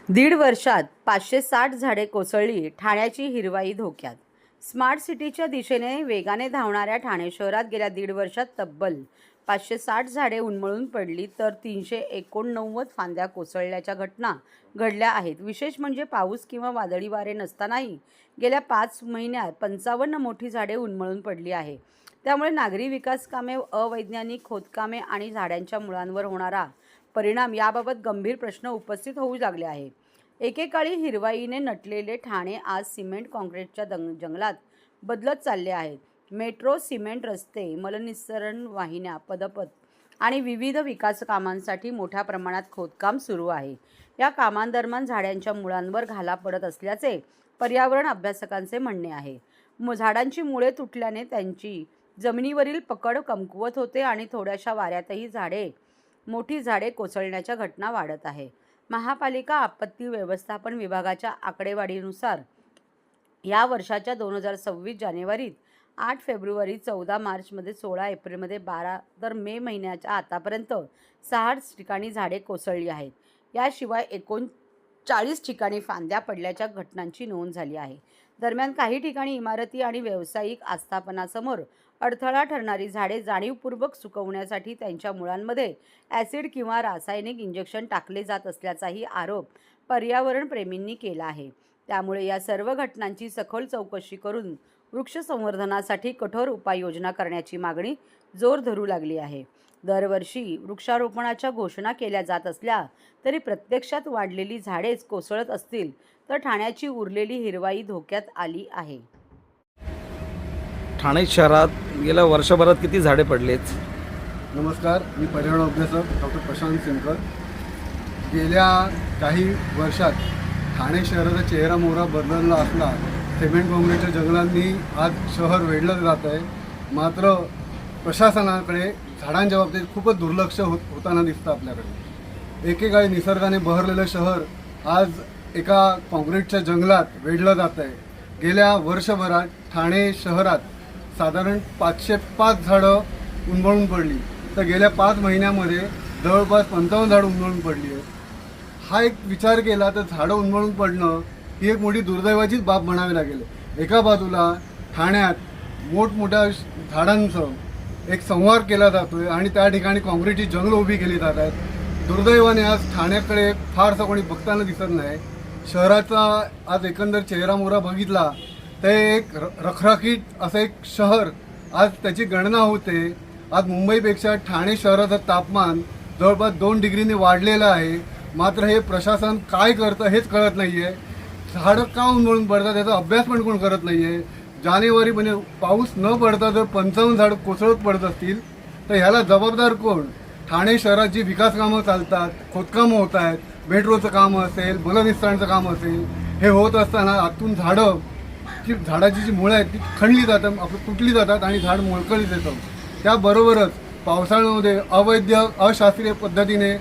दीड वर्षात 560 झाडे कोसळली, ठाण्याची हिरवाई धोक्यात। स्मार्ट सिटीच्या दिशेने वेगाने धावणाऱ्या ठाणे शहरात गेल्या दीड वर्षात तब्बल 560 झाडे उन्मळून पडली, तर 389 फांद्या कोसळल्याच्या घटना घडल्या आहेत। विशेष म्हणजे पाऊस किंवा वादळी वारे नसतानाही गेल्या 5 महिन्यात 55 मोठी झाडे उन्मळून पडली आहे। त्यामुळे नागरी विकास कामे, अवैज्ञानिक खोदकामे आणि झाडांच्या मुळांवर होणारा परिणाम याबाबत गंभीर प्रश्न उपस्थित होऊ लागले आहे। एकेकाळी हिरवाईने नटलेले ठाणे आज सिमेंट काँक्रीटच्या जंगलात बदलत चालले आहेत। मेट्रो, सिमेंट रस्ते, मलनिस्सरण वाहिन्या, पदपथ आणि विविध विकास कामांसाठी मोठ्या प्रमाणात खोदकाम सुरू आहे। या कामांदरम्यान झाडांच्या मुळांवर घाला पडत असल्याचे पर्यावरण अभ्यासकांचे म्हणणे आहे। झाडांची मुळे तुटल्याने त्यांची जमिनीवरील पकड कमकुवत होते आणि थोड्याशा वाऱ्यातही मोठी झाडे कोसळण्याच्या घटना वाढत आहे। महापालिका आपत्ती व्यवस्थापन विभागाच्या आकडेवारीनुसार या वर्षाच्या 2026 जानेवारीत 8 फेब्रुवारी, 14 मार्चमध्ये, 16 एप्रिलमध्ये, 12 तर मे महिन्याच्या आतापर्यंत 6 ठिकाणी झाडे कोसळली आहेत। याशिवाय 39 ठिकाणी फांद्या पडल्याच्या घटनांची नोंद झाली आहे। दरम्यान काही ठिकाणी इमारती आणि व्यावसायिक आस्थापनासमोर अडथळा ठरणारी झाडे जाणीवपूर्वक सुकवण्यासाठी त्यांच्या मुळांमध्ये ॲसिड किंवा रासायनिक इंजेक्शन टाकले जात असल्याचाही आरोप पर्यावरणप्रेमींनी केला आहे। त्यामुळे या सर्व घटनांची सखोल चौकशी करून वृक्ष संवर्धनासाठी कठोर उपाययोजना करण्याची मागणी जोर धरू लागली आहे। दरवर्षी वृक्षारोपणाच्या घोषणा केल्या जात असल्या तरी प्रत्यक्षात वाढलेली झाडेच कोसळत असतील तर ठाण्याची उरलेली हिरवाई धोक्यात आली आहे। ठाणे शहरात गेल्या वर्षभरात किती झाडे पडलेत? नमस्कार, मी पर्यावरण अभ्यासक डॉक्टर प्रशांत सिंकर। गेल्या काही वर्षात ठाणे शहराचा चेहरा मोहरा बदलला असला, सिमेंट काँक्रीटच्या जंगलांनी आज शहर वेढलं जात आहे। मात्र प्रशासनाकडे झाडांच्या बाबतीत खूपच दुर्लक्ष होताना दिसतं आपल्याकडे। एकेकाळी निसर्गाने बहरलेलं शहर आज एका काँक्रीटच्या जंगलात वेढलं जात आहे। गेल्या वर्षभरात ठाणे शहरात साधारण 505 झाडं उन्मळून पडली, तर गेल्या 5 महिन्यामध्ये जवळपास 55 झाडं उन्मळून पडली आहे। हा एक विचार केला तर झाडं उन्मळून पडणं ही एक मोठी दुर्दैवाचीच बाब म्हणावी लागेल। एका बाजूला ठाण्यात मोठमोठ्या झाडांचं एक संवार केला जातो आहे आणि त्या ठिकाणी काँक्रीटची जंगलं उभी केली जात आहेत। दुर्दैवाने आज ठाण्याकडे फारसं कोणी बघताना दिसत नाही। शहराचा आज एकंदर चेहरा मोहरा बघितला तर एक रखरखीत असं एक शहर आज त्याची गणना होते। आज मुंबईपेक्षा ठाणे शहराचं तापमान जवळपास 2 डिग्रीने वाढलेलं आहे। मात्र हे प्रशासन काय करतं हेच कळत नाही आहे। झाडं का उन्मळून पडतात याचा अभ्यास पण कोण करत नाही आहे। जानेवारी म्हणजे पाऊस न पडता जर 55 झाडं कोसळत पडत असतील तर ह्याला जबाबदार कोण? ठाणे शहरात जी विकास कामं चालतात, खोदकामं होत आहेत, मेट्रोचं काम असेल, मलनिस्सरणचं काम असेल, हे होत असताना आतून झाडाची जी मुळं आहेत ती खणली जातात, तुटली जातात आणि झाड मोळकळीत येतं। त्याबरोबरच पावसाळ्यामध्ये अवैध अशास्त्रीय पद्धतीने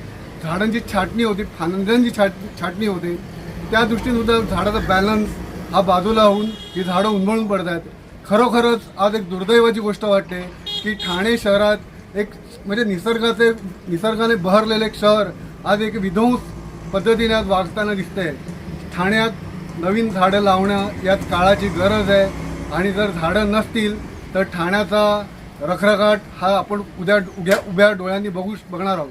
झाडांची छाटणी होती, फांद्यांची छाटणी होते। त्या दृष्टीने सुद्धा झाडाचा बॅलन्स हा बाजूला होऊन ही झाडं उन्मळून पडत आहेत। खरोखरच आज एक दुर्दैवाची गोष्ट वाटते की ठाणे शहरात एक म्हणजे निसर्गाने बहरलेलं एक शहर आज एक विध्वंस पद्धतीने आज वागताना दिसतंय। ठाण्यात नवीन झाडं लावणं यात काळाची गरज आहे आणि जर झाडं नसतील तर ठाण्याचा रखरखाट हा आपण उभ्या डोळ्यांनी बघणार आहोत।